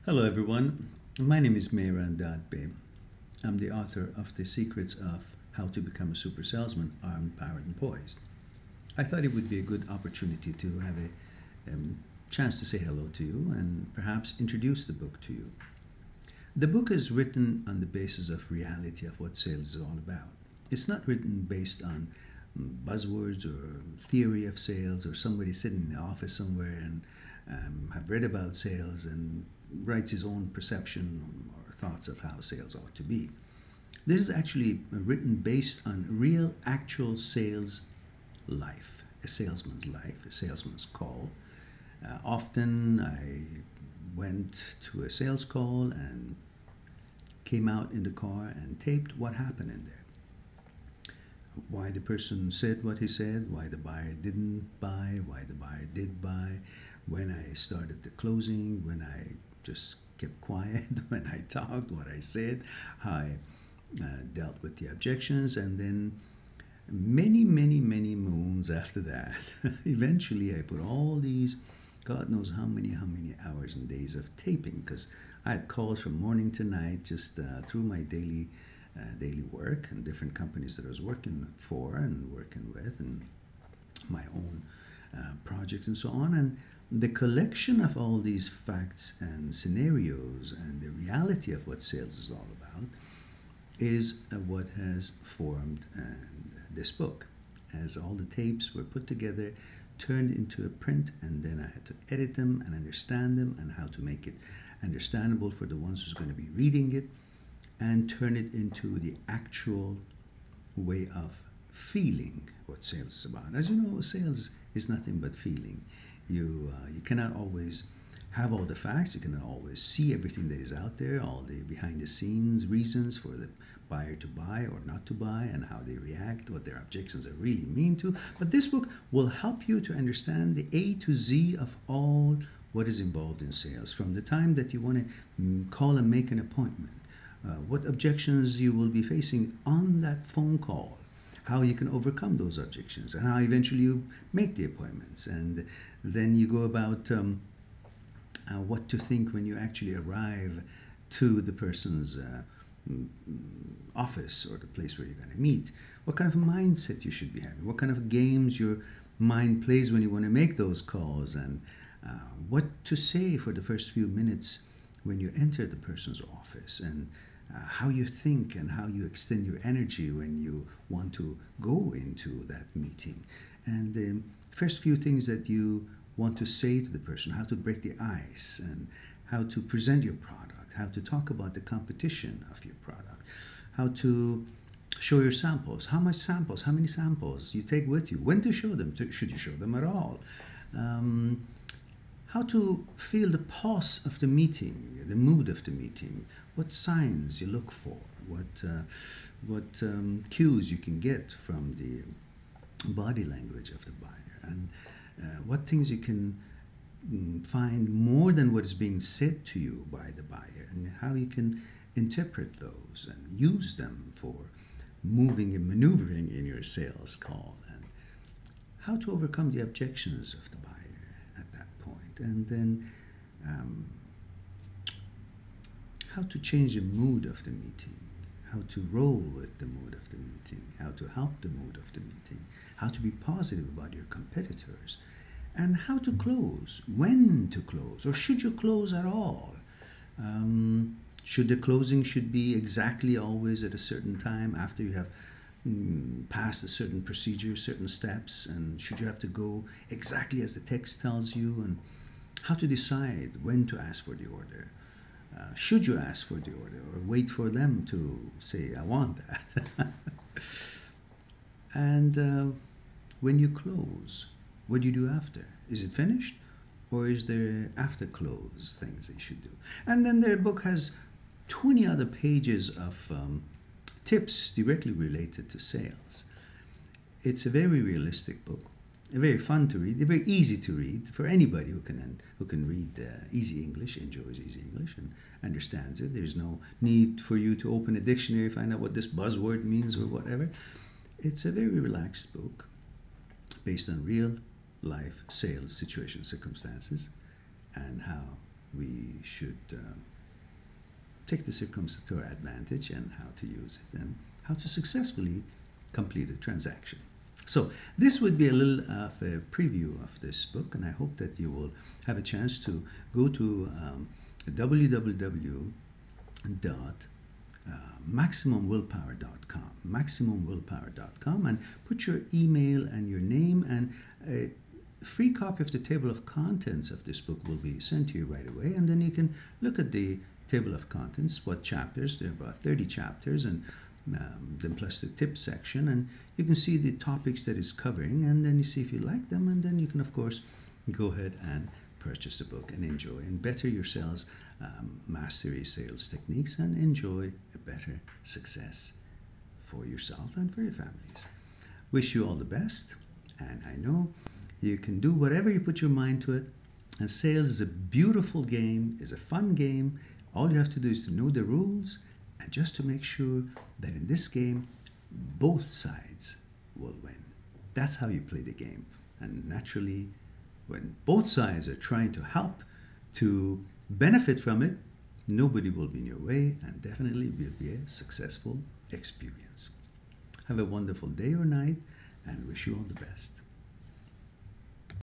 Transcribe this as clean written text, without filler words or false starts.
Hello, everyone. My name is Mehran Dadbe. I'm the author of The Secrets of How to Become a Super Salesman, Armed, Powered, and Poised. I thought it would be a good opportunity to have a chance to say hello to you and perhaps introduce the book to you. The book is written on the basis of reality of what sales is all about. It's not written based on buzzwords or theory of sales or somebody sitting in the office somewhere and have read about sales and writes his own perception or thoughts of how sales ought to be. This is actually written based on real, actual sales life, a salesman's life, a salesman's call. Often I went to a sales call and came out in the car and taped what happened in there. Why the person said what he said, why the buyer didn't buy, why the buyer did buy, when I started the closing, when I just kept quiet, when I talked, what I said, how I dealt with the objections, and then many moons after that, eventually I put all these, God knows how many hours and days of taping, because I had calls from morning to night just through my daily work and different companies that I was working for and working with, and my own projects and so on. And the collection of all these facts and scenarios and the reality of what sales is all about is what has formed this book. As all the tapes were put together, turned into a print, and then I had to edit them and understand them and how to make it understandable for the ones who's going to be reading it, and turn it into the actual way of feeling what sales is about. As you know, sales is nothing but feeling. You cannot always have all the facts. You cannot always see everything that is out there, all the behind the scenes reasons for the buyer to buy or not to buy, and how they react, what their objections are really mean to. But this book will help you to understand the A to Z of all what is involved in sales, from the time that you want to call and make an appointment, what objections you will be facing on that phone call, how you can overcome those objections, and how eventually you make the appointments. And then you go about what to think when you actually arrive to the person's office or the place where you're going to meet, what kind of a mindset you should be having, what kind of games your mind plays when you want to make those calls, and what to say for the first few minutes when you enter the person's office, and how you think and how you extend your energy when you want to go into that meeting, and the first few things that you want to say to the person, how to break the ice, and how to present your product, how to talk about the competition of your product, how to show your samples, how many samples you take with you, when to show them, should you show them at all, how to feel the pulse of the meeting, the mood of the meeting, what signs you look for, what cues you can get from the body language of the buyer, and what things you can find more than what is being said to you by the buyer, and how you can interpret those and use them for moving and maneuvering in your sales call, and how to overcome the objections of the buyer at that point, and then how to change the mood of the meeting, how to roll with the mood of the meeting, how to help the mood of the meeting, how to be positive about your competitors, and how to close, when to close, or should you close at all. Should the closing should be exactly always at a certain time after you have passed a certain procedure, certain steps, and should you have to go exactly as the text tells you, and how to decide when to ask for the order. Should you ask for the order or wait for them to say, I want that? And when you close, what do you do after? Is it finished? Or is there after close things they should do? And then their book has 20 other pages of tips directly related to sales. It's a very realistic book, very fun to read, very easy to read for anybody who can read easy English, enjoys easy English, and understands it. There's no need for you to open a dictionary, find out what this buzzword means or whatever. It's a very relaxed book based on real life sales situation circumstances and how we should take the circumstance to our advantage and how to use it and how to successfully complete a transaction. So this would be a little of a preview of this book, and I hope that you will have a chance to go to www.maximumwillpower.com and put your email and your name, and a free copy of the table of contents of this book will be sent to you right away, and then you can look at the table of contents, what chapters. There are about 30 chapters, and then plus the tip section, and you can see the topics that it's covering, and then you see if you like them, and then you can of course go ahead and purchase the book and enjoy and better your sales mastery sales techniques and enjoy a better success for yourself and for your families. Wish you all the best, and I know you can do whatever you put your mind to it, and sales is a beautiful game, is a fun game. All you have to do is to know the rules, and just to make sure that in this game, both sides will win. That's how you play the game. And naturally, when both sides are trying to help to benefit from it, nobody will be in your way, and definitely will be a successful experience. Have a wonderful day or night, and wish you all the best.